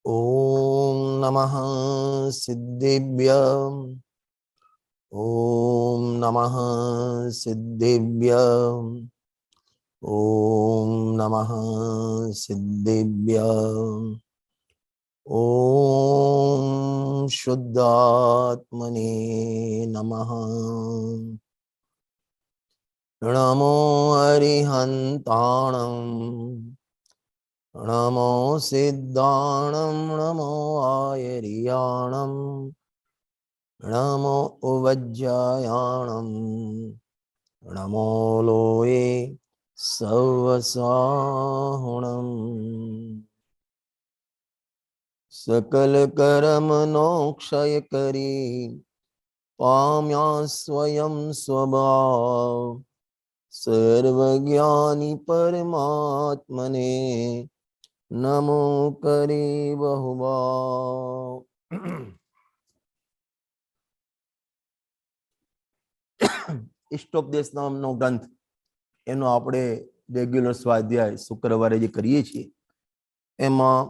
ओम नमः सिद्धेभ्यः। ओम नमः सिद्धेभ्यः। ओम नमः सिद्धेभ्यः। ओम शुद्धात्मने नमः। नमो अरिहन्ताणम्। नमो सिद्धाणं नमो आयर्याणं नमो उवज्जायाणं नमो लोये सवसाहुणम्। सकल कर्मनो क्षय करी पाम्या स्वयं स्वभाव सर्वज्ञानी परमात्मने नमो करे बहुभाव। इष्टोपदेश नामनो ग्रंथ एनो આપણે રેગ્યુલર સ્વાધ્યાય શુક્રવારે જે કરીએ છીએ એમાં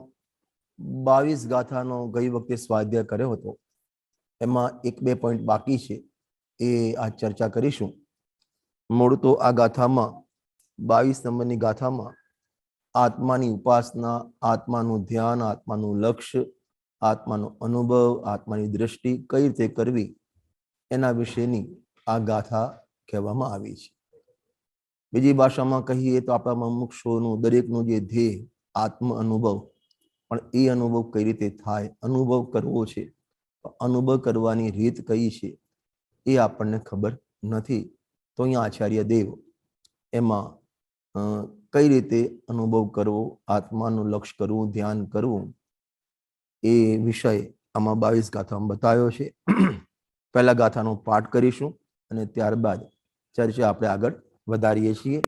22 ગાથાનો ગઈ વખતે સ્વાધ્યાય કર્યો હતો। એમાં એક બે પોઈન્ટ બાકી છે એ આ ચર્ચા કરીશું। મૂળ તો આ ગાથામાં 22 નંબરની ગાથામાં આત્માની ઉપાસના, આત્માનું ध्यान, આત્માનું લક્ષ્ય, આત્માનો અનુભવ, આત્માની દૃષ્ટિ કઈ રીતે કરવી એના વિશેની આ ગાથા કહેવામાં આવી છે। બીજી ભાષામાં કહીએ તો આપણા મુમુક્ષુઓનું દરેકનું જે ધ્યેય આત્મ અનુભવ, પણ એ અનુભવ કઈ રીતે થાય, અનુભવ કરવો છે, અનુભવ કરવાની રીત કઈ છે એ આપણને ખબર નથી। તો અહીંયા આચાર્ય દેવ એમાં કઈ રીતે અનુભવ કરવો, આત્માનું લક્ષ્ય કરવું, ધ્યાન કરવું એ વિષય આમાં 22 ગાથામાં બતાવ્યો છે। પહેલા ગાથાનો પાઠ કરીશું અને ત્યારબાદ ચર્ચા આપણે આગળ વધારીએ છીએ।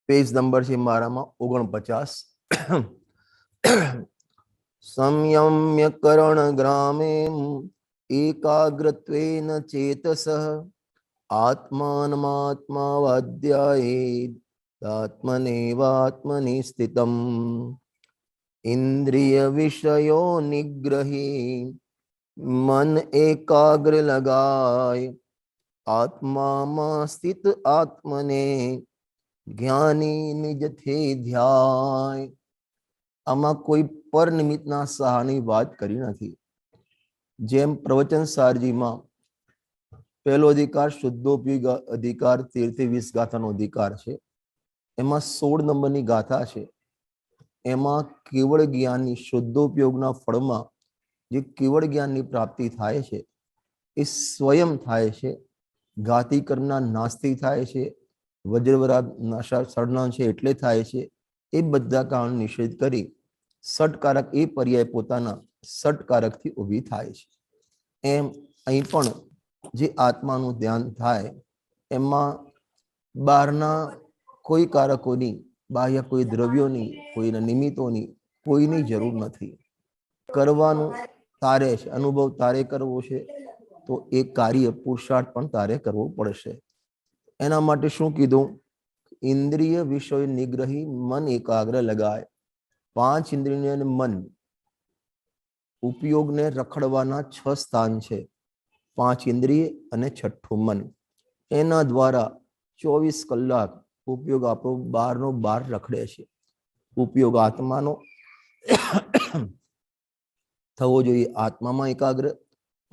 પેજ નંબર છે મારામાં 49। संयम्य करण ग्रामे एकाग्रत्वेन चेतसः आत्मानमात्मावाध्यायेदात्मनेवात्मनि स्थितम् इंद्रिय विषयो निग्रही मन एकाग्र लगाय आत्मा मा स्थित आत्मने ज्ञानी निज थे ध्याय। आमा कोई पर निमित्तना सहानी बात करी नहीं। जेम प्रवचन सारजी में पहलो अधिकार शुद्धोपयोग अधिकार 13-20 गाथानो अधिकार है। एमा 16 नंबरनी गाथा है। एमा केवल ज्ञान शुद्धोपयोगना फळमां जे केवल ज्ञाननी प्राप्ति थाय छे ए स्वयं थाय छे। घाती करना नास्ती थाय छे, वज्रवरा नशा सड़ना छे एटले थाय छे। ए बधा कारण निषेध करी सटकारक ए पर्याय पोताना सटकारक थी उभी थाय छे। एम अहीं पण जे आत्मानुं ध्यान थाय एमां बहारना कोई कारकोनी, बाह्य कोई द्रव्योनी, कोईना निमित्तोनी कोईनी जरूर नथी। करवानुं तारे छे, अनुभव तारे करवो छे तो एक कार्य पुरुषार्थ पण तारे करवो पड़शे। एना माटे शुं कीधुं? इंद्रिय विषय निग्रही मन एकाग्र लगाय। 5 इंद्रिय ने मन उपयोग ने रखड़वाना 6 स्थान छे। 5 इंद्रिय अने 6ठुं मन। एना द्वारा 24 कलाक उपयोग आपणो बारनो बार रखड़े छे। उपयोग आत्मानो थवो जोईए आत्मामां एकाग्र,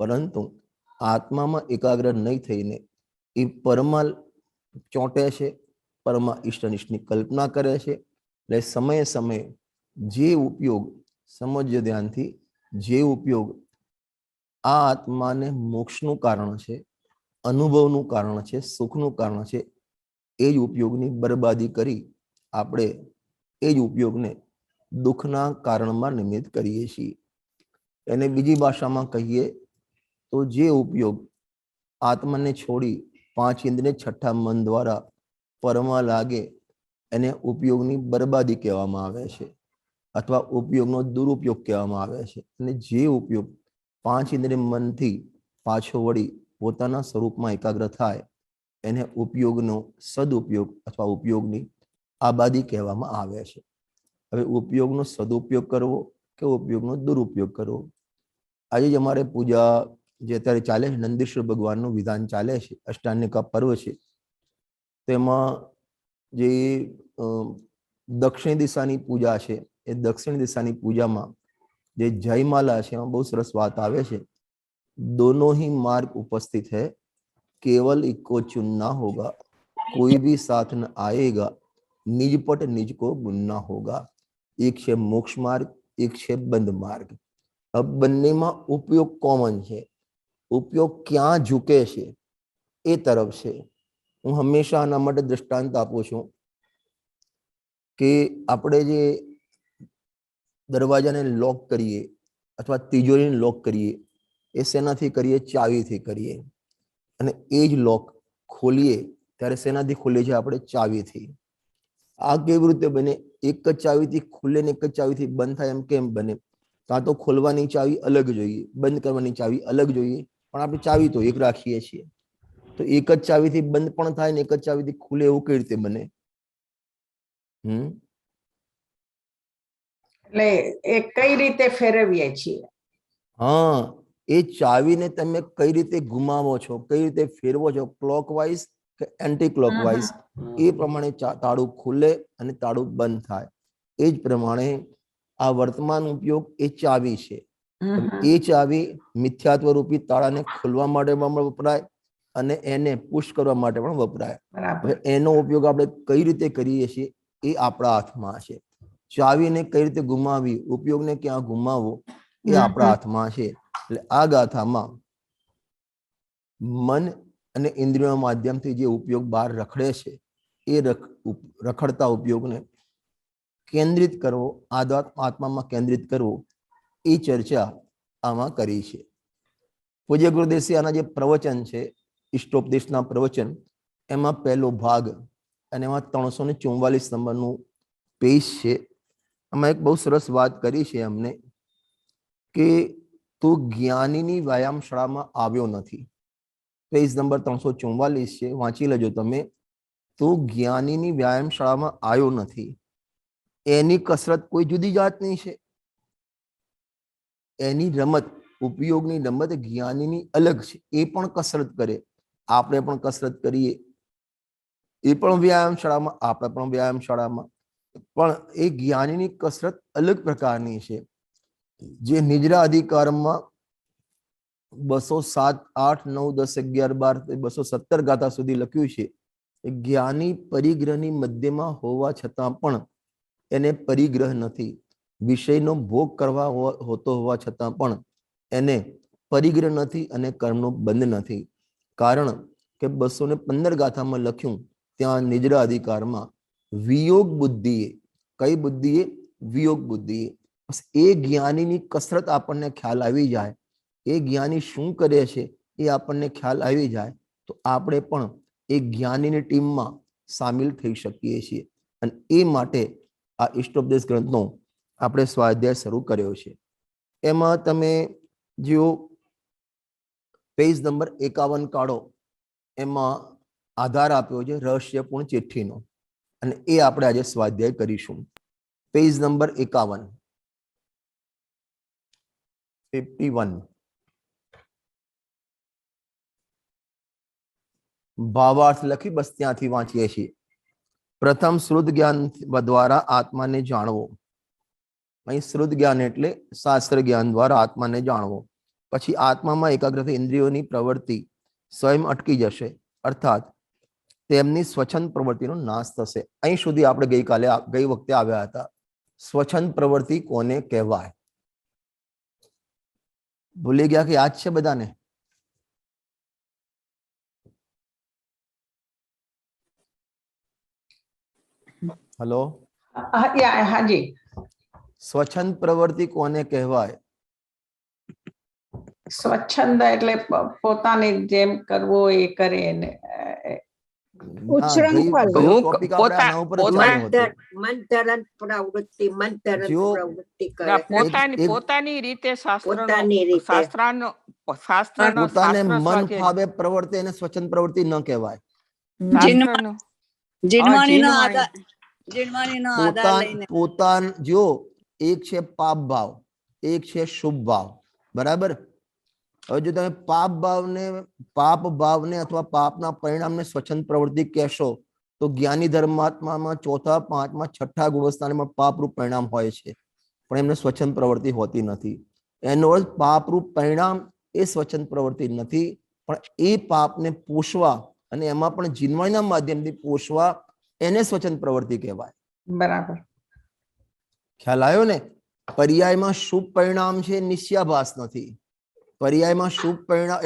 परंतु आत्मामां एकाग्र नहीं थईने ए परमा ચોંટે છે, પરમા ઈષ્ટનિષ્ઠની કલ્પના કરે છે। એટલે સમયે સમયે જે ઉપયોગ સમજ્ય ધ્યાનથી જે ઉપયોગ આ આત્માને મોક્ષનું કારણ છે, અનુભવનું કારણ છે, સુખનું કારણ છે, એ જ ઉપયોગની બરબાદી કરી આપણે એ જ ઉપયોગને દુઃખના કારણમાં નિમિત્ત કરીએ છીએ। એને બીજી ભાષામાં કહીએ તો જે ઉપયોગ આત્માને છોડી 5 इंद्रिय 6ठा मन द्वारा परमा लागे एने उपयोगनी बर्बादी कहेवामां आवे छे अथवा उपयोगनो दुरुपयोग कहेवामां आवे छे। अने जे उपयोग 5 इंद्रिय मन थी पाछो वળી પોતાના સ્વરૂપમાં એકાગ્ર થાય એને ઉપયોગનો સદુપયોગ અથવા ઉપયોગની આબાદી કહેવામાં આવે છે। હવે ઉપયોગનો સદુપયોગ કરવો કે ઉપયોગનો દુરુપયોગ કરવો. આજે જ અમારે પૂજા જે અત્યારે ચાલે છે, નંદીશ્વર ભગવાનનું વિધાન ચાલે છે, અષ્ટાંગિકા પર્વ છે, તેમાં જે દક્ષિણ દિશાની પૂજા છે, એ દક્ષિણ દિશાની પૂજામાં જે જયમાલા છે એમાં બહુ સરસ વાત આવે છે, दोनों ही मार्ग उपस्थित है, केवल इको चुनना होगा, कोई भी साथ न आएगा, निज पट निज को बुनना होगा. एक છે મોક્ષ માર્ગ, એક છે બંધ માર્ગ. अब બંનેમાં ઉપયોગ કોમન છે, ઉપયોગ ક્યાં ઝૂકે છે એ તરફ છે. હું હંમેશા આના માટે દ્રષ્ટાંત આપું છું કે આપણે જે દરવાજાને લોક કરીએ અથવા તિજોરીને લોક કરીએ એ શેનાથી કરીએ? ચાવીથી કરીએ. અને એ જ લોક ખોલીએ ત્યારે શેનાથી ખોલીએ છીએ? આપણે ચાવીથી. આ કેવી રીતે બને? એક જ ચાવીથી ખુલે ને એક જ ચાવીથી બંધ થાય, એમ કેમ બને? કાં તો ખોલવાની ચાવી અલગ જોઈએ, બંધ કરવાની ચાવી અલગ જોઈએ, પણ આપણે ચાવી તો એક રાખીએ છીએ. તો એક જ ચાવીથી બંધ પણ થાય ને એક જ ચાવીથી ખુલે, એવું કઈ રીતે બને? એટલે એ કઈ રીતે ફેરવીએ છીએ? હા, એ ચાવીને તમે કઈ રીતે ઘુમાવો છો, કઈ રીતે ફેરવો છો, ક્લોકવાઇઝ કે એન્ટી ક્લોકવાઇઝ, એ પ્રમાણે તાળું ખુલે અને તાળું બંધ થાય. એ જ પ્રમાણે આ વર્તમાન ઉપયોગ એ ચાવી છે. એ ચાવી મિથ્યાત્વ રૂપી તાળાને ખોલવા માટે પણ વપરાય અને એને પુશ કરવા માટે પણ વપરાય. હવે એનો ઉપયોગ આપણે કઈ રીતે કરીએ છીએ એ આપણા હાથમાં છે. ચાવીને કઈ રીતે ગુમાવી, ઉપયોગને ક્યાં ગુમાવવો, એ આપણા હાથમાં છે. એટલે આ ગાથામાં મન અને ઇન્દ્રિયોના માધ્યમથી જે ઉપયોગ બહાર રખડે છે, એ રખડતા ઉપયોગને કેન્દ્રિત કરવો, આત્મામાં કેન્દ્રિત કરવો, એ ચર્ચા આમાં કરી છે. પૂજ્ય ગુરુદેવશ્રી આના જે પ્રવચન છે, ઇષ્ટોપદેશના પ્રવચન, એમાં પહેલો ભાગ અને એમાં 344 નંબરનું પેજ છે. આમાં એક બહુ સરસ વાત કરી છે અમને કે તું જ્ઞાનીની વ્યાયામ શાળામાં આવ્યો નથી. પેજ નંબર 344 છે, વાંચી લેજો તમે. તું જ્ઞાનીની વ્યાયામ શાળામાં આવ્યો નથી. એની કસરત કોઈ જુદી જાતની છે. એની રમત, ઉપયોગની રમત જ્ઞાનીની અલગ છે. એ પણ કસરત કરે, આપણે પણ કસરત કરીએ. એ પણ વ્યાયામ શાળામાં, આપણે પણ વ્યાયામ શાળામાં. પણ એ જ્ઞાનીની કસરત અલગ પ્રકારની છે. જે નિજરા અધિકારમાં 207, 8, 9, 10, 11, 12, 217 ગાથા સુધી લખ્યું છે. જ્ઞાની પરિગ્રહની મધ્યમાં હોવા છતાં પણ એને પરિગ્રહ નથી. વિષયનો ભોગ કરવા હોતો હોવા છતાં પણ એને પરિગ્રહ નથી અને કર્મનો બંધ નથી. કારણ કે 215 ગાથામાં લખ્યું, ત્યાં નિજરા અધિકારમાં વિયોગ બુદ્ધિએ, કઈ બુદ્ધિએ? વિયોગ બુદ્ધિએ. એ જ્ઞાનીની કસરત આપણને ખ્યાલ આવી જાય, એ જ્ઞાની શું કરે છે એ આપણને ખ્યાલ આવી જાય, તો આપણે પણ એ જ્ઞાનીની ટીમમાં સામેલ થઈ શકીએ છીએ. અને એ માટે આ ઇષ્ટોપદેશ ગ્રંથનો આપણે સ્વાધ્યાય શરૂ કર્યો છે. એમાં તમે જો પેજ નંબર 51 કાઢો, એમાં આધાર આપ્યો છે રહસ્યપૂર્ણ ચિઠ્ઠીનો, અને એ આપણે આજે સ્વાધ્યાય કરીશું. Page number 51, 51. ભાવાર્થ લખી બસ ત્યાંથી વાંચીએ છીએ. પ્રથમ શ્રુત જ્ઞાન દ્વારા આત્માને જાણવો. અહીં શ્રુત જ્ઞાન એટલે શાસ્ત્ર જ્ઞાન દ્વારા આત્માને જાણવો. પછી આત્મામાં એકાગ્રતા ઇન્દ્રિયોની પ્રવૃત્તિ સ્વયં અટકી જશે, અર્થાત તેમની સ્વચ્છંદ પ્રવૃત્તિનો નાશ થશે. અહીં સુધી આપણે ગઈ વખતે આવ્યા હતા. સ્વચ્છંદ પ્રવૃત્તિ કોને કહેવાય? ભૂલી ગયા કે યાદ છે બધાને? હેલો, હાજી. સ્વચ્છંદ પ્રવૃત્તિ કોને કહેવાય? સ્વચ્છંદ એટલે પોતાની જેમ કરવો એ કરે ને પોતાની રીતે પોતાને મન ફાવે પ્રવૃત્તિ એને સ્વચ્છંદ પ્રવૃત્તિ ન કહેવાય. જીણવાણીનો આધાર લઈને પોતાન જો એક છે પાપ ભાવ, એક છે શુભ ભાવ, બરાબર. હવે જો તમે પાપ ભાવને અથવા પાપના પરિણામને સ્વચ્છંદ પ્રવૃત્તિ કહેશો તો જ્ઞાની ધર્માત્મામાં ચોથા, પાંચમા, છઠ્ઠા ગુણસ્થાનમાં પાપરૂપ પરિણામ હોય છે, પણ એમને સ્વચ્છંદ પ્રવૃત્તિ હોતી નથી. એનો અર્થ પાપરૂપ પરિણામ એ સ્વચ્છંદ પ્રવૃત્તિ નથી, પણ એ પાપને પોષવા અને એમાં પણ જીનવાણીના માધ્યમથી પોષવા એને સ્વચ્છંદ પ્રવૃત્તિ કહેવાય. બરાબર. ખ્યાલ આવ્યો ને? પર્યાયમાં શુભ પરિણામ છે, નિશ્ચયાભાસ નથી. પર્યાયમાં શુભ પરિણામ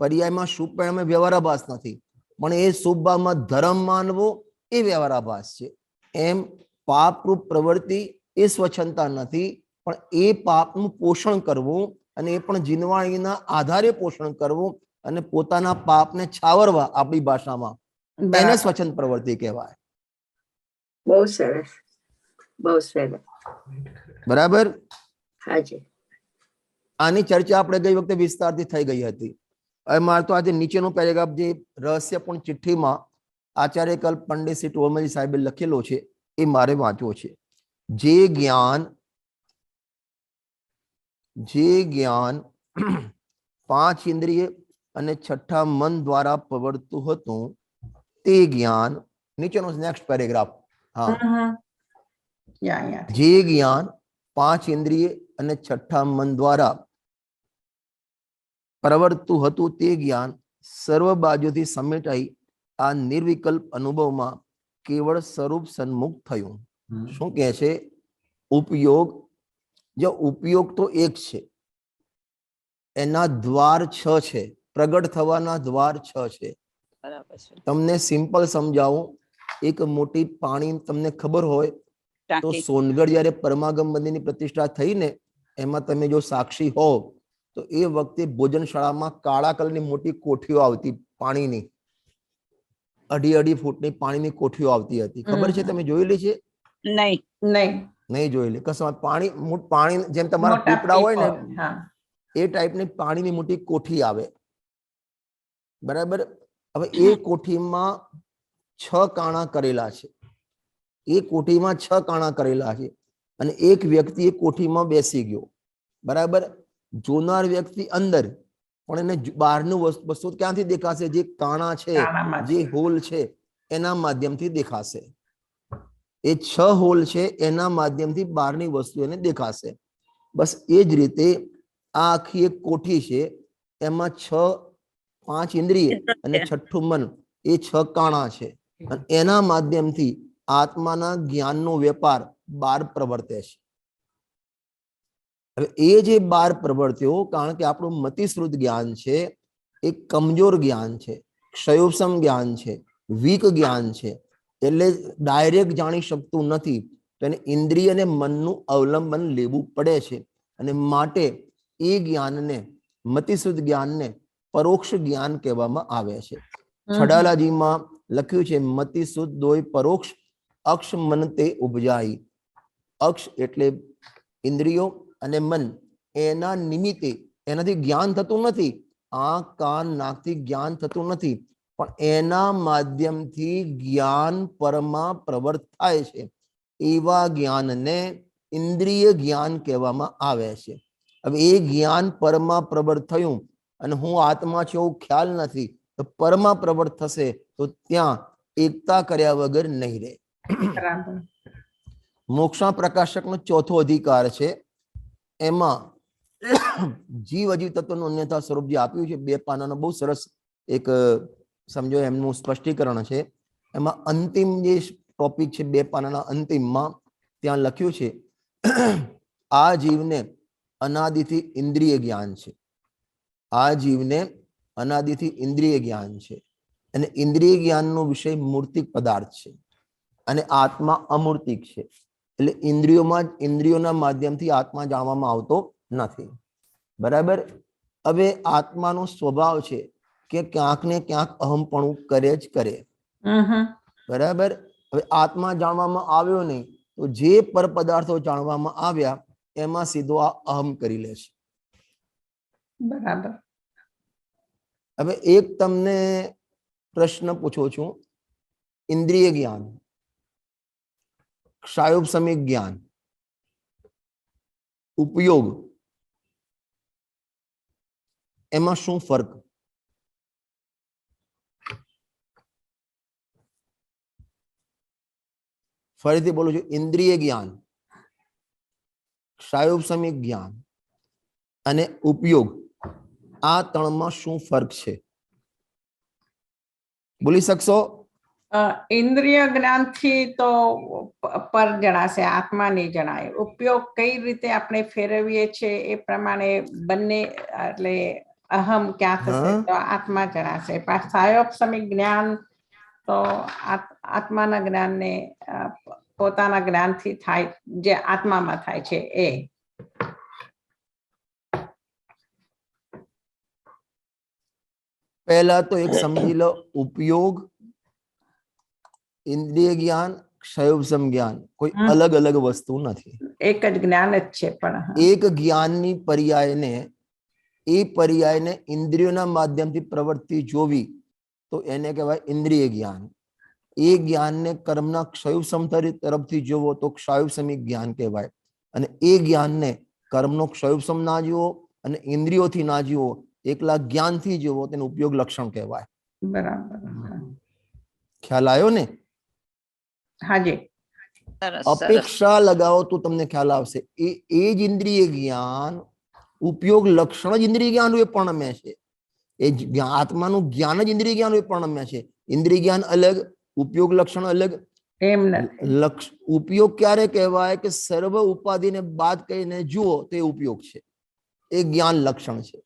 પર્યાયમાં શુભ પરિણામ એ વ્યવહારાભાસ નથી, પણ એ શુભ ભાવમાં ધર્મ માનવો એ વ્યવહારાભાસ છે. એમ પાપરૂપ પ્રવૃત્તિ એ સ્વચ્છંદતા નથી, પણ એ પાપનું પોષણ કરવું અને એ પણ જીનવાણીના આધારે પોષણ કરવું અને પોતાના પાપને છાવરવા, આપણી ભાષામાં, એને સ્વચ્છંદ પ્રવૃત્તિ કહેવાય. બહુ સરસ, બહુ સરસ. બરાબર. હાજી. આની ચર્ચા આપણે ગઈ વખતે વિસ્તારથી થઈ ગઈ હતી. હવે મારે તો આજે નીચેનું પેરેગ્રાફ જે રહસ્યપૂર્ણ ચિઠ્ઠીમાં આચાર્ય કલ્પ પંડિત શ્રી ટોલમજી સાહેબે લખેલો છે એ મારે વાંચવો છે. જે જ્ઞાન પાંચ ઇન્દ્રિય અને છઠ્ઠા મન દ્વારા પ્રવર્તતું હતું તે જ્ઞાન, નીચેનો નેક્સ્ટ પેરેગ્રાફ. હા, જે જ્ઞાન પાંચ ઇન્દ્રિય અને છઠ્ઠા મન દ્વારા પ્રવર્તતું હતું તે જ્ઞાન સર્વ બાજુથી સમેટાઈ આ નિર્વિકલ્પ અનુભવમાં કેવળ સ્વરૂપ સન્મુખ થયું. શું કહે છે? ઉપયોગ. જો ઉપયોગ તો એક છે, એના દ્વાર 6 છે, પ્રગટ થવાના દ્વાર 6 છે. બરાબર છે. તમને સિમ્પલ સમજાવું. એક મોટી પાણી, તમને ખબર હોય તો ટાંકી. સોનગઢ જયારે પરમાગમ મંદિરની પ્રતિષ્ઠા થઈ ને, એમાં તમે જો સાક્ષી હો તો એ વખતે ભોજનશાળામાં કાળા કલરની મોટી કોઠીઓ આવતી પાણીની, 2.5 ફૂટની પાણીની કોઠીઓ આવતી હતી. ખબર છે? તમે જોયેલી છે? નહીં જોયેલી. કશું પાણી જેમ તમારા પીપળા હોય ને એ ટાઈપની પાણીની મોટી કોઠી આવે, બરાબર. હવે એ કોઠીમાં 6 કાણા કરેલા છે. એ કોઠીમાં 6 કાણા કરેલા છે અને એક વ્યક્તિ એ કોઠીમાં બેસી ગયો, બરાબર. જોનાર વ્યક્તિ અંદર, પણ એને બહારનું વસ્તુ ક્યાંથી દેખાશે? જે કાણા છે, જે હોલ છે એના માધ્યમથી દેખાશે. એ 6 હોલ છે એના માધ્યમથી બહારની વસ્તુ એને દેખાશે. બસ એ જ રીતે આ આખી એક કોઠી છે, એમાં 5 ઇન્દ્રિય અને છઠ્ઠું મન, એ 6 કાણા છે અને એના માધ્યમથી આત્માના જ્ઞાનનો વેપાર બહાર પ્રવર્તે છે. હવે એ જે બહાર પ્રવર્ત્યો, કારણ કે આપણું મતિશ્રુત જ્ઞાન છે એ કમજોર જ્ઞાન છે, ક્ષયોપમ જ્ઞાન છે, વીક જ્ઞાન છે, એટલે ડાયરેક્ટ જાણી શકતું નથી. તો એને ઇન્દ્રિય અને મનનું અવલંબન લેવું પડે છે અને માટે એ જ્ઞાનને, મતિશુદ્ધ જ્ઞાનને પરોક્ષ જ્ઞાન કહેવામાં આવે છે. છડાલાજીમાં લખ્યું છે, મતિશુદ્ધ દોય પરોક્ષ અક્ષ મન તે ઉપજાઈ. અક્ષ એટલે ઇન્દ્રિયો અને મન, એના નિમિત્તે એનાથી જ્ઞાન થતું નથી. આંખ, કાન, નાકથી જ્ઞાન થતું નથી, પણ એના માધ્યમથી જ્ઞાન પરમાં પ્રવર્ત થાય છે. એવા જ્ઞાનને ઇન્દ્રિય જ્ઞાન કહેવામાં આવે છે. હવે એ જ્ઞાન પરમાં પ્રવર્ત થયું અને હું આત્મા છું એવું ખ્યાલ નથી, તો પરમાં પ્રવર્ત થશે તો ત્યાં એકતા કર્યા વગર નહીં રહે. મોક્ષા પ્રકાશકનો ચોથો અધિકાર છે, એમાં જીવ અજીવ તત્વનું અન્યથા સ્વરૂપ જે આપ્યું છે, 2 પાનાનો બહુ સરસ એક સમજો એમનું સ્પષ્ટીકરણ છે. એમાં અંતિમ જે ટોપિક છે 2 પાનાના અંતિમમાં ત્યાં લખ્યું છે, આ જીવને અનાદિથી ઇન્દ્રિય જ્ઞાન છે. આ જીવને અનાદિથી ઇન્દ્રિય જ્ઞાન છે અને ઇન્દ્રિય જ્ઞાનનો વિષય મૂર્તિક પદાર્થ છે અને આત્મા અમૂર્તિક છે. એટલે ઇન્દ્રિયોના માધ્યમથી આત્મા જાણવામાં આવતો નથી, બરાબર. હવે આત્માનો સ્વભાવ છે કે ક્યાંક ને ક્યાંક અહમપણું કરે જ કરે, બરાબર. હવે આત્મા જાણવામાં આવ્યો નહીં તો જે પર પદાર્થો જાણવામાં આવ્યા એમાં સીધો આ અહમ કરી લે છે, બરાબર. હવે એક તમને પ્રશ્ન પૂછું છું. ઇન્દ્રિય જ્ઞાન ક્ષાયોપશમિક જ્ઞાન, ઉપયોગ, એમાં શું ફરક? ફરીથી બોલું છું, ઇન્દ્રિય જ્ઞાન, ક્ષાયોપશમિક જ્ઞાન અને ઉપયોગ, આ ત્રણમાં શું ફરક છે? બોલી શકશો? ઇન્દ્રિય જ્ઞાનથી તો પર જણાશે, આત્મા નહીં જણાય. ઉપયોગ કઈ રીતે આપણે ફેરવીએ છીએ એ પ્રમાણે બંને, એટલે અહમ ક્યાં થશે તો આત્મા જણાશે. પણ સાયોપશમિક જ્ઞાન તો આત્માના જ્ઞાનને પોતાના જ્ઞાનથી થાય, જે આત્મામાં થાય છે એ. પહેલા તો એક સમજી લો, ઉપયોગ, ઇન્દ્રિય જ્ઞાન, ક્ષયોપશમ જ્ઞાન કોઈ અલગ અલગ વસ્તુ નથી, એક જ જ્ઞાન જ છે. પણ એક જ્ઞાનની પર્યાયને ઇન્દ્રિયોના માધ્યમથી પ્રવૃત્તિ જોવી તો એને કહેવાય ઇન્દ્રિય જ્ઞાન. એ જ્ઞાનને કર્મના ક્ષયોપશમ તરફથી જોવો તો ક્ષયોપશમિક જ્ઞાન કહેવાય. અને એ જ્ઞાનને કર્મનો ક્ષયોપશમ ના જોવો અને ઇન્દ્રિયોથી ના જોવો, એકલા જ્ઞાનથી જોવો, તેનું ઉપયોગ લક્ષણ કહેવાય. બરાબર. ખ્યાલ આવ્યો ને? હાજી. અપેક્ષા લગાવો તો તમને ખ્યાલ આવશે. એ જ ઇન્દ્રિય જ્ઞાન, ઉપયોગ લક્ષણ જ ઇન્દ્રિય જ્ઞાન રૂપે પરિણમે છે. એ આત્માનું જ્ઞાન જ ઇન્દ્રિય જ્ઞાન રૂપે પરિણમે છે. ઇન્દ્રિય જ્ઞાન અલગ, ઉપયોગ લક્ષણ અલગ. એમ નથી. ઉપયોગ ક્યારે કહેવાય કે સર્વ ઉપાધિને બાદ કરીને જુઓ તો એ ઉપયોગ છે, એ જ્ઞાન લક્ષણ છે.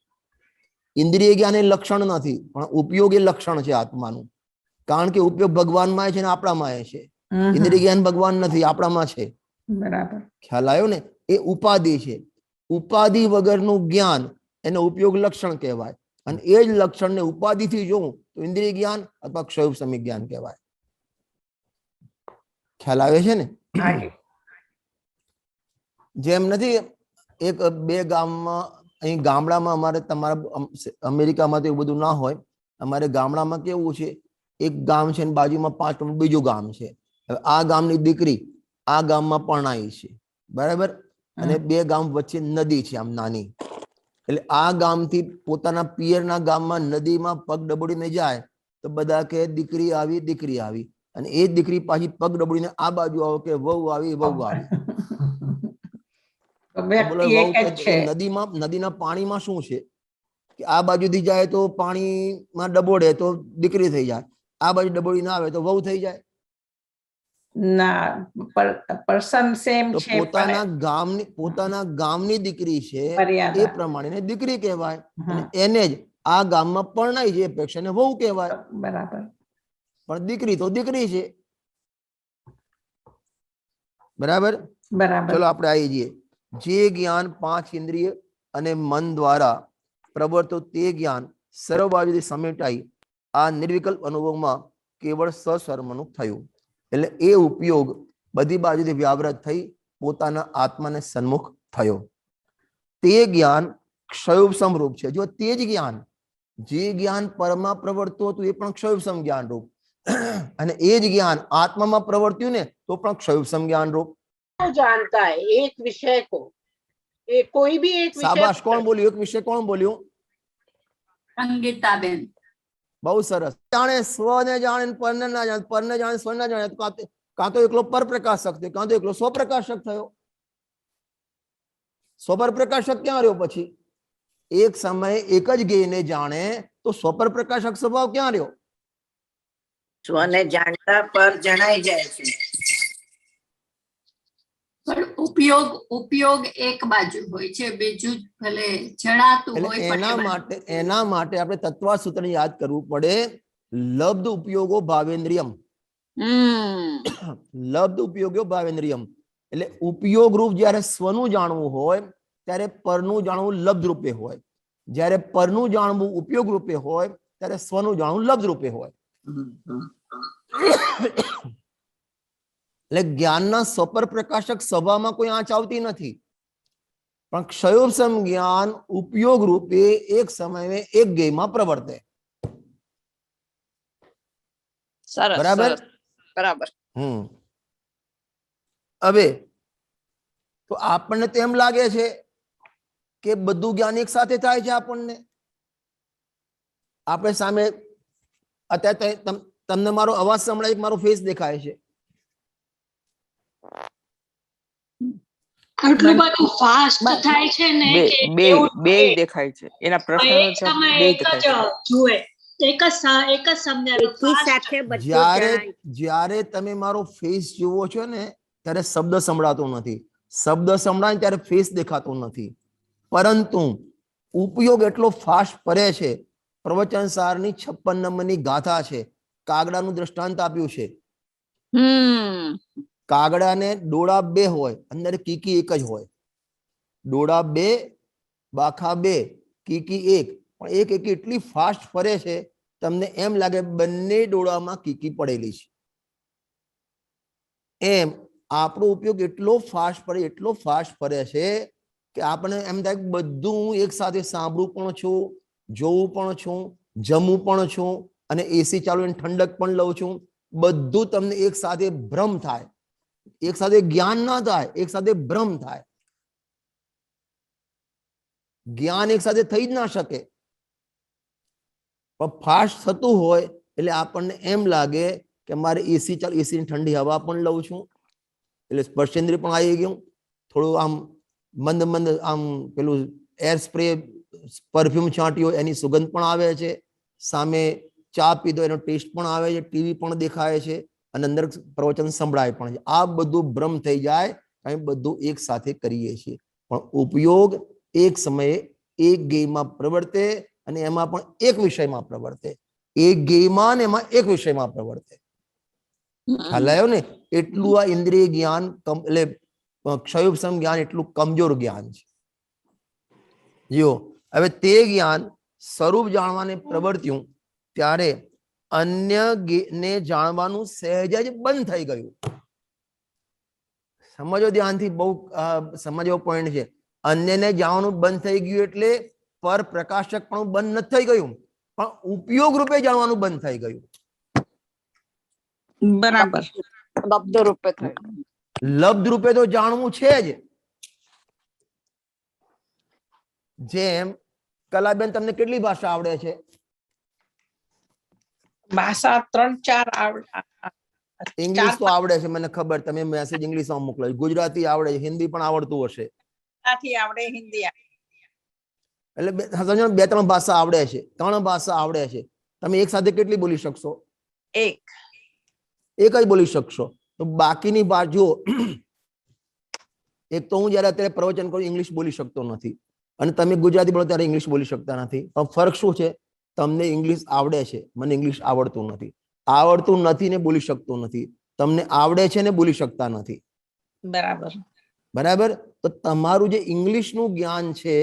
ઇન્દ્રિય જ્ઞાન એ લક્ષણ નથી, પણ ઉપયોગ એ લક્ષણ છે આત્માનું. કારણ કે ઉપયોગ ભગવાનમાં છે ને આપણામાં છે. ઇન્દ્રિય જ્ઞાન ભગવાન નથી, આપણામાં છે. બરાબર. ખ્યાલ આવ્યો ને? એ ઉપાધિ છે. ઉપાધિ વગરનું જ્ઞાન એને ઉપયોગ લક્ષણ કહેવાય. અને એ જ લક્ષણને ઉપાધિથી જોવું તો ઇન્દ્રિય જ્ઞાન અથવા ક્ષયોપશમિક જ્ઞાન કહેવાય. ખ્યાલ આવે છે ને? જેમ નથી, એક બે ગામમાં, અહીં ગામડામાં અમારે, તમારા અમેરિકામાં તો એવું બધું ના હોય, અમારે ગામડામાં કેવું છે, એક ગામ છે ને બાજુમાં 5 કિલોમીટર બીજું ગામ છે. હવે આ ગામની દીકરી આ ગામમાં પરણાઈ છે, બરાબર? અને બે ગામ વચ્ચે નદી છે આમ નાની. એટલે આ ગામથી પોતાના પિયરના ગામમાં નદીમાં પગ ડબોડીને જાય તો બધા કે દીકરી આવી, દીકરી આવી. અને એ દીકરી પાછી પગ ડબોડીને આ બાજુ આવે કે વહુ આવી, વહુ આવી. નદીના પાણીમાં શું છે કે આ બાજુથી જાય તો પાણીમાં ડબોડે તો દીકરી થઈ જાય, આ બાજુ ડબોડી ના આવે તો વહુ થઈ જાય. ના, પર્સન સેમ છે. પોતાના ગામની દીકરી છે એ પ્રમાણે દીકરી કહેવાય. અને એને જ આ ગામમાં પરણાઈ જે અપેક્ષાને વહુ કહેવાય. બરાબર. પણ દીકરી તો દીકરી છે. બરાબર. ચલો આપણે આવી જઈએ. જે જ્ઞાન 5 ઇન્દ્રિય અને મન દ્વારા પ્રવર્તો તે જ્ઞાન સર્વ બાજુથી સમેટાઈ આ નિર્વિકલ્પ અનુભવમાં કેવળ સસર્મનું થયું. એટલે એ ઉપયોગ બધી બાજુથી વ્યાવૃત થઈ પોતાના આત્માને સન્મુખ થયો. તે જ્ઞાન ક્ષયોપશમ રૂપ છે. જો તે જ જ્ઞાન, જે જ્ઞાન પરમાં પ્રવર્તું હતું એ પણ ક્ષયોપશમ જ્ઞાન રૂપ, અને એ જ જ્ઞાન આત્મામાં પ્રવર્ત્યું ને તો પણ ક્ષયોપશમ જ્ઞાન रूप. जानता है एक विषय को, कोई भी एक विषय. शाबाश. कौन बोलियो? एक विषय कौन बोलियो? સંગીતાબેન. બહુ સરસ. જાણે સ્વ ને જાણે, પરને ના જાણે, પરને જાણે સ્વ ના જાણે, કાં તો એકલો પર પ્રકાશક થયો, કાં તો એકલો સ્વ પ્રકાશક થયો. સ્વપર પ્રકાશક ક્યાં રહ્યો? પછી એક સમયે એક જ જ્ઞેયને જાણે તો સ્વપર પ્રકાશક સ્વભાવ ક્યાં રહ્યો? સ્વને જાણતા પર જણાઈ જાય છે. પણ ઉપયોગ એક બાજુ હોય છે, બીજું ભલે જણાતું હોય. એના માટે આપણે તત્વા સૂત્રને યાદ કરવું પડે. લબ્ધ ઉપયોગો ભાવેન્દ્રિયમ. લબ્ધ ઉપયોગો ભાવેન્દ્રિયમ. એટલે ઉપયોગ રૂપ જ્યારે સ્વનું જાણવું હોય ત્યારે પરનું જાણવું લબ્ધ રૂપે હોય, જ્યારે પરનું જાણવું ઉપયોગ રૂપે હોય ત્યારે સ્વનું જાણવું લબ્ધ રૂપે હોય. એટલે જ્ઞાનના સ્વપર પ્રકાશક સભામાં કોઈ આંચ આવતી નથી, પણ ક્ષયોપશમ જ્ઞાન ઉપયોગ રૂપે એક સમયે એક જ્ઞેયમાં પ્રવર્તે. બરાબર. હવે તો આપણને તો એમ લાગે છે કે બધું જ્ઞાન એક સાથે થાય છે. આપણને આપણે સામે અત્યારે તમને મારો અવાજ સંભળાય, મારો ફેસ દેખાય છે. આટલું બધું ફાસ્ટ થાય છે ને બે કે બે એવું બે લાગે. દેખાય છે, એના એક પ્રશ્નનો જવાબ સમયે બે એક દેખાય જ છે. જુએ, એક જ સમયે એકી સાથે બધું જ્યારે જણાય. જ્યારે તમે મારો ફેસ જુઓ છો ને ત્યારે શબ્દ સંભળાતો નથી, શબ્દ સંભળાય ત્યારે ફેસ દેખાતો નથી. પરંતુ ઉપયોગ એટલો ફાસ્ટ પડે છે. પ્રવચન સારની 56 નંબરની ગાથા છે. કાગડાનું દ્રષ્ટાંત આપ્યું છે. કાગડાને ડોળા 2 હોય, અંદર કીકી એક જ હોય. ડોળા 2, બાખા 2, કીકી 1. પણ એક કીકી એટલી ફાસ્ટ ફરે છે તમને એમ લાગે બંને ડોળામાં કીકી પડેલી છે. એમ આપણો ઉપયોગ એટલો ફાસ્ટ ફરે છે કે આપણે એમ થાય કે બધું હું એક સાથે સાંભળું પણ છું, જોવું પણ છું, જમું પણ છું, અને એસી ચાલુ અને ઠંડક પણ લઉં છું. બધું તમને એક સાથે ભ્રમ થાય, એક સાથે જ્ઞાન ના થાય, એક સાથે ભ્રમ થાય. જ્ઞાન એક સાથે થઈ જ ના શકે. પણ ફાસ્ટ થતું હોય એટલે આપણને એમ લાગે કે મારે એસી ચાલુ, એસી ની ઠંડી હવા પણ લઉં છું, એટલે સ્પર્શેન્દ્રિય પણ આવી ગયું. થોડું આમ મંદ મંદ આમ પેલું એર સ્પ્રે પરફ્યુમ છાંટ્યો એની સુગંધ પણ આવે છે. સામે ચા પીધો એનો ટેસ્ટ પણ આવે છે, ટીવી પણ દેખાય છે, અને અંદર પ્રવચન સંભળાય પણ છે. આ બધું ભ્રમ થઈ જાય. અમે બધું એક સાથે કરીએ છીએ, પણ ઉપયોગ એક સમયે એક ગેયમાં પ્રવર્તે અને એમાં પણ એક વિષયમાં પ્રવર્તે. એક ગેયમાં એમાં એક વિષયમાં પ્રવર્તે. ખ્યાલ આવ્યો ને? એટલું આ ઇન્દ્રિય જ્ઞાન એટલે ક્ષયોપશમ જ્ઞાન એટલું કમજોર જ્ઞાન છે. જો હવે તે જ્ઞાન સ્વરૂપ જાણવાને પ્રવર્ત્યું ત્યારે અન્ય ને જાણવાનું સહેજ જ બંધ થઈ ગયું. સમજો ધ્યાનથી, બહુ સમજવો પોઈન્ટ છે. અન્યને જાણવાનું બંધ થઈ ગયું એટલે પર પ્રકાશક પણ બંધ નથી થઈ ગયું, પણ ઉપયોગ રૂપે જાણવાનું બંધ થઈ ગયું. બરાબર. લબ્ધ રૂપે થયું. લબ્ધ રૂપે તો જાણવું છે જ. જેમ કલાબેન, તમને કેટલી ભાષા આવડે છે? ભાષા 3-4 આવડે. ઇંગ્લિશ તો આવડે છે, મને ખબર. તમે મેસેજ ઇંગ્લિશમાં મોકલો. ગુજરાતી આવડે છે, હિન્દી પણ આવડતું હશે. આવડે, હિન્દી એટલે 2-3 ભાષા આવડે છે, 3 ભાષા આવડે છે. તમે એક સાથે કેટલી બોલી શકશો? એક જ બોલી શકશો. તો બાકીની બાજુ એક તો હું જયારે અત્યારે પ્રવચન કરું ઇંગ્લિશ બોલી શકતો નથી, અને તમે ગુજરાતી બોલો ત્યારે ઇંગ્લિશ બોલી શકતા નથી. પણ ફરક શું છે? તમને ઇંગ્લિશ આવડે છે, મને ઇંગ્લિશ આવડતું નથી. આવડતું નથી ને બોલી શકતું નથી. તમને આવડે છે ને બોલી શકતા નથી. બરાબર. બરાબર. તો તમારું જે ઇંગ્લિશનું જ્ઞાન છે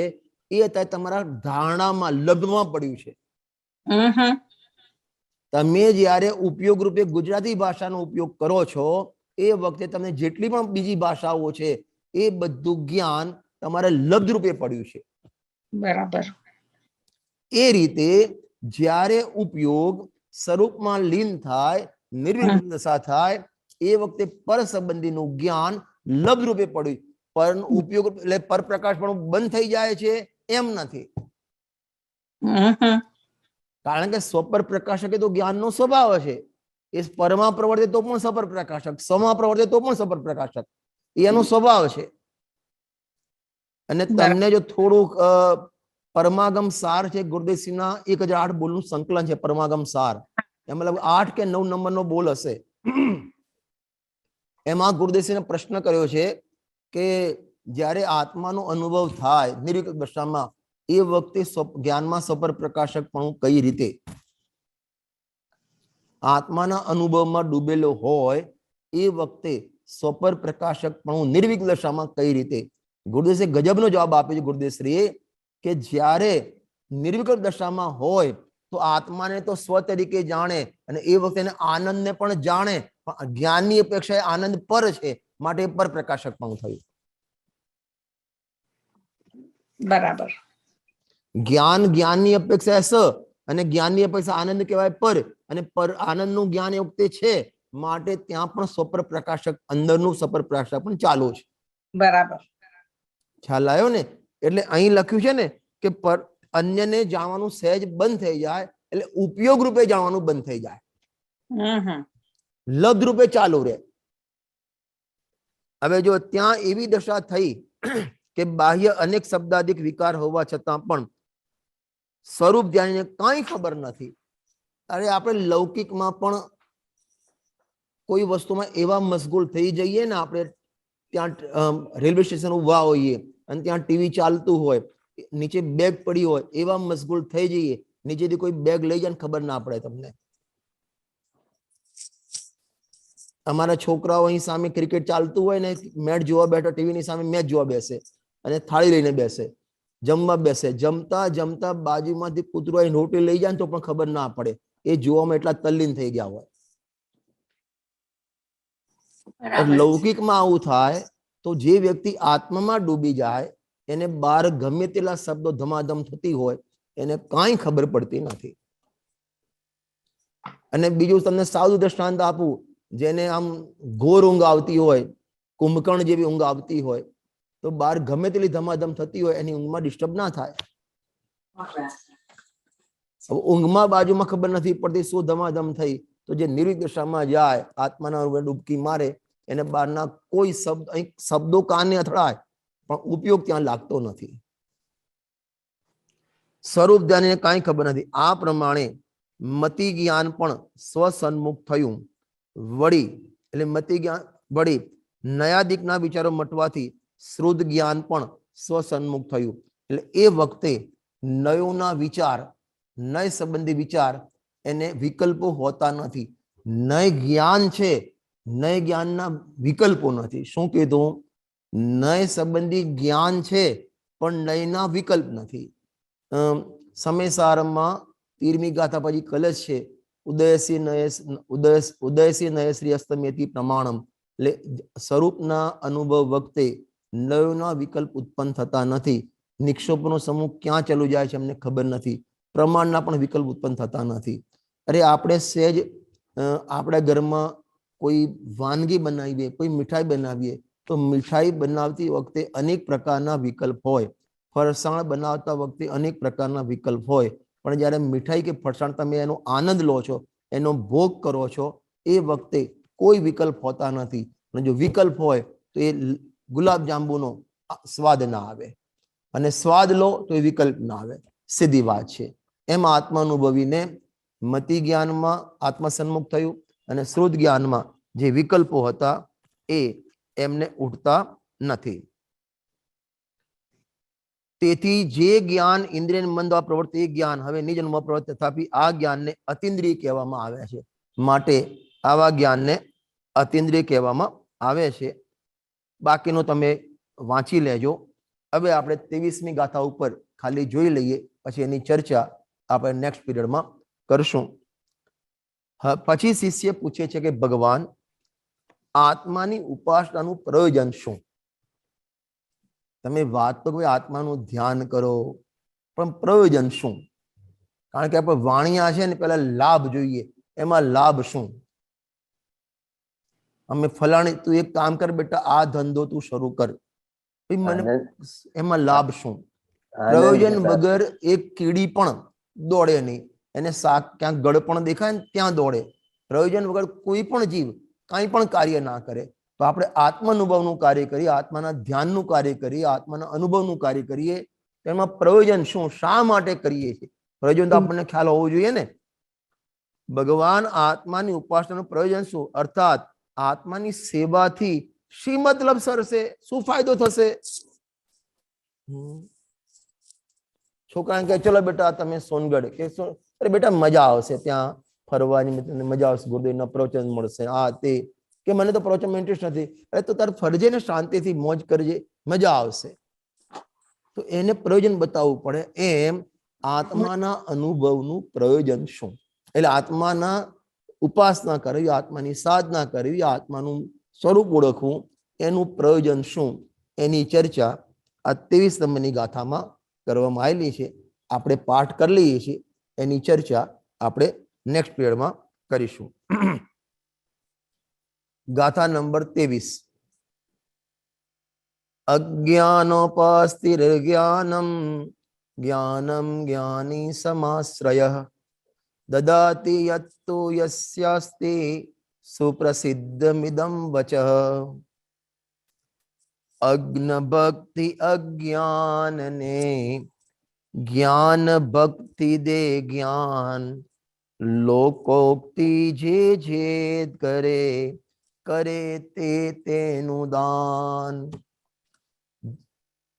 એ અત્યારે તમારા ધારણામાં, લગ્નમાં પડ્યું છે. તમે જ્યારે ઉપયોગ રૂપે ગુજરાતી ભાષાનો ઉપયોગ કરો છો એ વખતે તમને જેટલી પણ બીજી ભાષાઓ છે એ બધું જ્ઞાન તમારે લબ્ધ રૂપે પડ્યું છે. બરાબર. એ રીતે જ્યારે ઉપયોગ સ્વરૂપમાં લીન થાય, નિર્વિકલ્પ દશા થાય, એ વખતે પર સંબંધીનું જ્ઞાન લબ્ધ રૂપે પડ્યું. પર ઉપયોગ એટલે પર પ્રકાશ પણ બંધ થઈ જાય છે એમ નથી. કારણ કે સ્વપર પ્રકાશક એ તો જ્ઞાનનો સ્વભાવ છે. એ પરમાં પ્રવર્તે તો પણ સપર પ્રકાશક, સ્વમાં પ્રવર્તે તો પણ સપર પ્રકાશક, એનો સ્વભાવ છે. અને તમને જો થોડુંક પરમાગમ સાર છે, ગુરુદેવસિંહના 1008 બોલનું સંકલન છે પરમાગમ સાર, એમાં લગભગ 8 કે 9 નંબરનો બોલ હશે. એમાં ગુરુદેવસિંહે પ્રશ્ન કર્યો છે કે જ્યારે આત્માનો અનુભવ થાય નિર્વિકલ્પ દશામાં, એ વખતે જ્ઞાનમાં સપર પ્રકાશક પણ કઈ રીતે? આત્માના અનુભવમાં ડૂબેલો હોય એ વખતે સ્વપર પ્રકાશક પણ નિર્વિકલ્પ દશામાં કઈ રીતે? ગુરુદેવશ્રી ગજબનો જવાબ આપ્યો છે. ગુરુદેવશ્રીએ કે જ્યારે નિર્વિકલ્પ દશામાં હોય તો આત્માને તો સ્વ તરીકે જાણે, અને એ વખતે એને આનંદને પણ જાણે, પણ જ્ઞાનની અપેક્ષાએ આનંદ પર છે, માટે પર પ્રકાશક પણ થયું. બરાબર. જ્ઞાનની અપેક્ષા સ, અને જ્ઞાનની અપેક્ષા આનંદ કહેવાય પર, અને પર આનંદનું જ્ઞાન એ વખતે છે માટે ત્યાં પણ સ્વપર પ્રકાશક, અંદરનું સ્વપર પ્રકાશક પણ ચાલુ છે. બરાબર. ખ્યાલ આવ્યો ને? એટલે અહીં લખ્યું છે ને કે અન્યને જાણવાનું સહેજ બંધ થઈ જાય એટલે ઉપયોગ રૂપે જાણવાનું બંધ થઈ જાય, લબ્ધ રૂપે ચાલુ રહે. હવે જો ત્યાં એવી દશા થઈ કે બાહ્ય અનેક શબ્દાદિક વિકાર હોવા છતાં પણ સ્વરૂપ ધ્યાનને કાંઈ ખબર નથી. અરે આપણે લૌકિકમાં પણ કોઈ વસ્તુમાં એવા મશગુલ થઈ જઈએ ને, આપણે ત્યાં રેલવે સ્ટેશન ઉભા હોઈએ અને ત્યાં ટીવી ચાલતું હોય, નીચે બેગ પડી હોય, એવા મશગુલ થઈ જઈએ, નીચેથી કોઈ બેગ લઈ જાય ખબર ના પડે તમને. અમારા છોકરાઓ અહીં સામે ક્રિકેટ ચાલતું હોય ને, મેચ જોવા બેઠો, ટીવીની સામે મેચ જોવા બેસે અને થાળી લઈને બેસે, જમવા બેસે, જમતા જમતા બાજુમાંથી કૂતરો અહીં રોટી લઈ જાય તો પણ ખબર ના પડે, એ જોવામાં એટલા તલ્લીન થઈ ગયા હોય. લૌકિકમાં આવું થાય તો જે વ્યક્તિ આત્મામાં ડૂબી જાય એને બહાર ગમે તેટલા શબ્દો ધમાધમ થતી હોય એને કાંઈ ખબર પડતી નથી. અને બીજું તમને સાદું દ્રષ્ટાંત આપું, જેને આમ ઘોર ઊંઘ આવતી હોય, કુંભકર્ણ જેવી ઊંઘ આવતી હોય, તો બહાર ગમે તેટલી ધમાધમ થતી હોય એની ઊંઘમાં ડિસ્ટર્બ ના થાય. ઊંઘમાં બાજુમાં ખબર નથી પડતી શું ધમાધમ થઈ, તો જે નિર્વિક દશામાં જાય, આત્માના ડૂબકી મારે, એને બહારના કોઈ શબ્દો કાને અથડાય પણ ઉપયોગ ત્યાં લાગતો નથી. સ્વરૂપ ધ્યાનને કાંઈ ખબર નથી. આ પ્રમાણે મતિ જ્ઞાન પણ સ્વસન્મુખ થયું. વળી એટલે મતિ જ્ઞાન વળી નયાદિકના વિચારો મટવાથી શ્રુદ્ધ જ્ઞાન પણ સ્વસન્મુખ થયું. એટલે એ વખતે નયોના વિચાર, નય સંબંધી વિચાર, એને વિકલ્પો હોતા નથી. નય જ્ઞાન છે, નય જ્ઞાનના વિકલ્પો નથી. શું કીધું? નય સંબંધી જ્ઞાન છે પણ નયના વિકલ્પ નથી. સમયસારમાં 13મી ગાથા પછી કલશ છે, ઉદયસી નયશ્રી અસ્તમેતિ પ્રમાણમ. એટલે સ્વરૂપના અનુભવ વખતે નયોના વિકલ્પ ઉત્પન્ન થતા નથી. નિક્ષોપનો સમૂહ ક્યાં ચાલુ જાય છે અમને ખબર નથી. પ્રમાણના પણ વિકલ્પ ઉત્પન્ન થતા નથી. અરે આપણે સહેજ આપણા ઘરમાં કોઈ વાનગી બનાવીએ, કોઈ મીઠાઈ બનાવીએ, તો મીઠાઈ બનાવતી વખતે અનેક પ્રકારના વિકલ્પ હોય. ફરસાણ બનાવતા વખતે અનેક પ્રકારના વિકલ્પ હોય. પણ જ્યારે મીઠાઈ કે ફરસાણ તમે એનો આનંદ લો છો, એનો ભોગ કરો છો, એ વખતે કોઈ વિકલ્પ હોતા નથી. અને જો વિકલ્પ હોય તો એ ગુલાબ જાંબુનો સ્વાદ ના આવે, અને સ્વાદ લો તો એ વિકલ્પ ના આવે. સીધી વાત છે. એમાં આત્માનુભવીને મતિ જ્ઞાનમાં આત્મસન્મુખ થયું અને શ્રુદ્ધ જ્ઞાનમાં જે વિકલ્પો હતા એ એમને ઉઠતા નથી. તેથી જે જ્ઞાન ઇન્દ્રિય મન દ્વારા પ્રવૃત્તિ જ્ઞાન હવે નિજ અનુભવ પ્રવૃત્તિ, તથાપિ આ જ્ઞાનને અતિન્દ્રિય કહેવામાં આવે છે. માટે આવા જ્ઞાનને અતિન્દ્રિય કહેવામાં આવે છે. બાકીનો તમે વાંચી લેજો. હવે આપણે 23મી ગાથા ઉપર ખાલી જોઈ લઈએ, પછી એની ચર્ચા આપણે નેક્સ્ટ પીરિયડમાં કરશું. પછી શિષ્ય પૂછે છે કે ભગવાન, આત્માની ઉપાસનાનું પ્રયોજન શું? તમે વાત તો કોઈ આત્માનું ધ્યાન કરો, પણ પ્રયોજન શું? કારણ કે આપણે વાણિયા છે ને, પેલા લાભ જોઈએ. એમાં લાભ શું? અમે ફલાણી, તું એક કામ કર બેટા, આ ધંધો તું શરૂ કર, મને એમાં લાભ શું? પ્રયોજન વગર એક કીડી પણ દોડે નહીં. એને શાક ક્યાંક ગળ પણ દેખાય ને ત્યાં દોડે. પ્રયોજન વગર કોઈ પણ જીવ કાંઈ પણ કાર્ય ના કરે. તો આપણે આત્માનુભવનું કાર્ય કરીએ, આત્માના ધ્યાનનું કાર્ય કરીએ, આત્માના અનુભવનું કાર્ય કરીએ, તેમાં પ્રયોજન શું? શા માટે કરીએ છીએ? પ્રયોજન તો આપણને ખ્યાલ હોવો જોઈએ ને. ભગવાન, આત્માની ઉપાસનાનું પ્રયોજન શું? અર્થાત આત્માની સેવાથી શી મતલબ સરશે? શું ફાયદો થશે? છોકરાને કહે ચલો બેટા તમે સોનગઢ, કે અરે બેટા મજા આવશે, ત્યાં ફરવાની મજા આવશે, ગુરુદેવના પ્રવચન મળશે, આ તે. કે મને તો પ્રવચનમાં ઇન્ટરેસ્ટ નથી. અરે તો તારે ફરજે ને, શાંતિથી મોજ કરજે, મજા આવશે. તો એને પ્રયોજન બતાવવું પડે. એમ આત્માના અનુભવનું પ્રયોજન શું? એટલે આત્માના ઉપાસના કરવી, આત્માની સાધના કરવી, આત્માનું સ્વરૂપ ઓળખવું, એનું પ્રયોજન શું? એની ચર્ચા આ 23 નંબરની ગાથામાં કરવામાં આવેલી છે. આપણે પાઠ કરી લઈએ છીએ, એની ચર્ચા આપણે નેક્સ્ટ પીરિયડમાં કરીશું. गाथा नंबर 23। अज्ञानोपस्थिर्ज्ञानम ज्ञानम ज्ञानी समाश्रयः ददाति यत्तु यस्यास्ति सुप्रसिद्धमिदं वचः। अज्ञ भक्ति अज्ञान ने ज्ञान भक्ति दे ज्ञान लोकोक्ति जे जेद करे करे ते तेनु दान।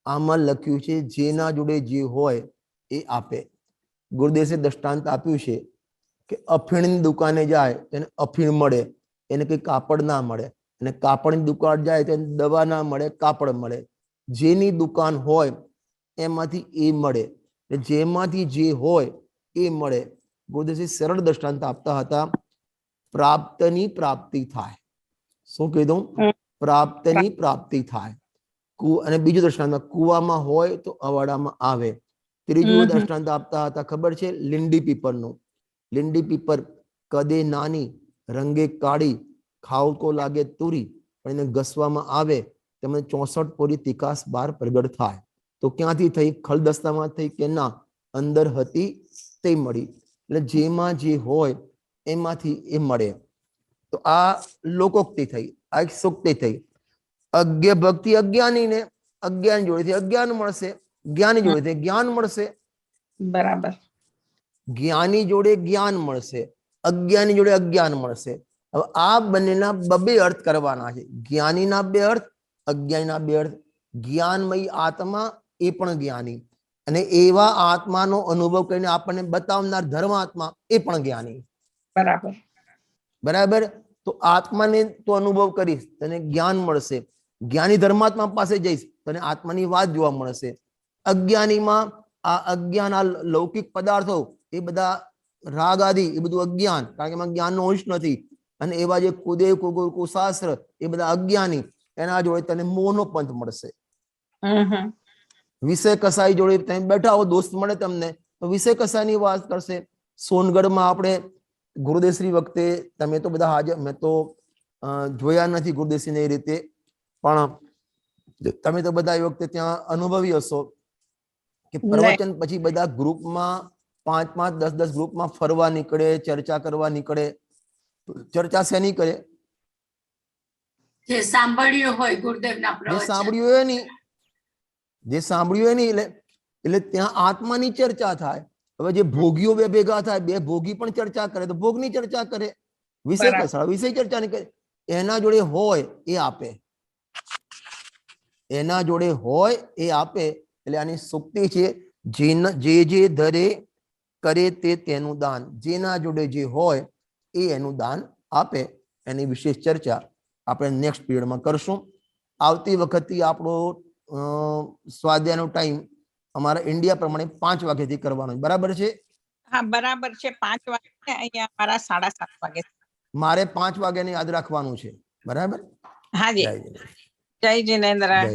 आमा लख्યું છે જેના જોડે જે હોય એ આપે। ગુરુદેવે દૃષ્ટાંત આપ્યું છે કે અફીણની દુકાને જાય તેને અફીણ મળે, એને કઈ કાપડ ના મળે, અને કાપડની દુકાન જાય તેને દવા ના મળે, કાપડ મળે। જેની દુકાન હોય એમાંથી એ મળે, જેમાંથી જે હોય એ મળે। ગુરુદેવ સરળ દૃષ્ટાંત આપતા હતા, પ્રાપ્તની પ્રાપ્તિ થાય। શું કીધું? પ્રાપ્તની પ્રાપ્તિ થાય। અને બીજું દૃષ્ટાંત, કુવામાં હોય તો અવાડામાં આવે। ત્રીજું દૃષ્ટાંત આપતા હતા, ખબર છે? લીંડી પીપરનું। લીંડી પીપર કદે નાની, રંગે કાળી, ખાવકો લાગે તુરી, પણ એને ઘસવામાં આવે તેમને 64 પોરી તિકાસ બાર પ્રગટ થાય। તો ક્યાંથી થઈ? ખલદસ્તામાં થઈ કે ના? અંદર હતી તે મળી। એટલે જેમાં જે હોય એમાંથી એ મળે। તો આ લોકોક્તિ થઈ, આ એક સુક્તિ થઈ। અજ્ઞ ભક્તિ અજ્ઞાની ને અજ્ઞાન જોડેથી અજ્ઞાન મળશે, જ્ઞાની જોડેથી જ્ઞાન મળશે। બરાબર। જ્ઞાની જોડે જ્ઞાન મળશે, અજ્ઞાની જોડે અજ્ઞાન મળશે। હવે આ બંનેના બબે અર્થ કરવાના છે। જ્ઞાનીના બે અર્થ, અજ્ઞાનીના બે અર્થ। જ્ઞાનમય આત્મા એ પણ જ્ઞાની, અને એવા આત્માનો અનુભવ કરીને આપણને બતાવનાર ધર્માત્મા એ પણ જ્ઞાની। બરાબર બરાબર। તો આત્માને તો અનુભવ કરીશ તને જ્ઞાન મળશે, જ્ઞાની ધર્માત્મા પાસે જઈશ તને આત્માની વાત જોવા મળશે। અજ્ઞાનીમાં આ અજ્ઞાન, આ લૌકિક પદાર્થો એ બધા રાગ આદિ એ બધું અજ્ઞાન, કારણ કે એમાં જ્ઞાનનો અંશ નથી। અને એવા જે કુદેવ કુશાસ્ત્ર એ બધા અજ્ઞાની, એના જોડે તને મોહનો પંથ મળશે। વિષય કસાઈ જોડે તમે બેઠા હો, દોસ્ત મળે તમને તો વિષય કસાઈની વાત કરશે। સોનગઢમાં આપણે ગુરુદેવશ્રી વખતે, તમે તો બધા હાજર, મેં તો જોયા નથી ગુરુદેવશ્રીને એ રીતે, પણ તમે તો બધા એ વખતે ત્યાં અનુભવી હશો કે પ્રવચન પછી બધા ગ્રુપમાં 5-5, 10-10 ગ્રુપમાં ફરવા નીકળે, ચર્ચા કરવા નીકળે। ચર્ચા શેની કરે? જે સાંભળ્યું હોય ગુરુદેવના જે પ્રવચન, સાંભળ્યું હોય નહીં, જે સાંભળ્યું હોય નહીં, એટલે ત્યાં આત્માની ચર્ચા થાય। હવે જે ભોગીઓ બે ભેગા થાય, બે ભોગી પણ ચર્ચા કરે તો ભોગની ચર્ચા કરે, વિષય કસાળ વિષય ચર્ચા નહીં કરે। એના જોડે હોય એ આપે, એના જોડે હોય એ આપે। એટલે આની સુક્તિ છે, જે જે ધરે કરે તે તેનું દાન। જેના જોડે જે હોય એ એનું દાન આપે। એની વિશેષ ચર્ચા આપણે નેક્સ્ટ પીરિયડમાં કરશું। આવતી વખતથી આપણો સ્વાધ્યાયનો ટાઈમ અમારા ઇન્ડિયા પ્રમાણે 5 વાગ્યાથી કરવાનો, બરાબર છે? હા બરાબર છે। 5 વાગે, અહીંયા અમારા 7:30 વાગે। મારે 5 વાગ્યાને યાદ રાખવાનું છે, બરાબર? હાજી, જય જય જય જિનેન્દ્ર। જય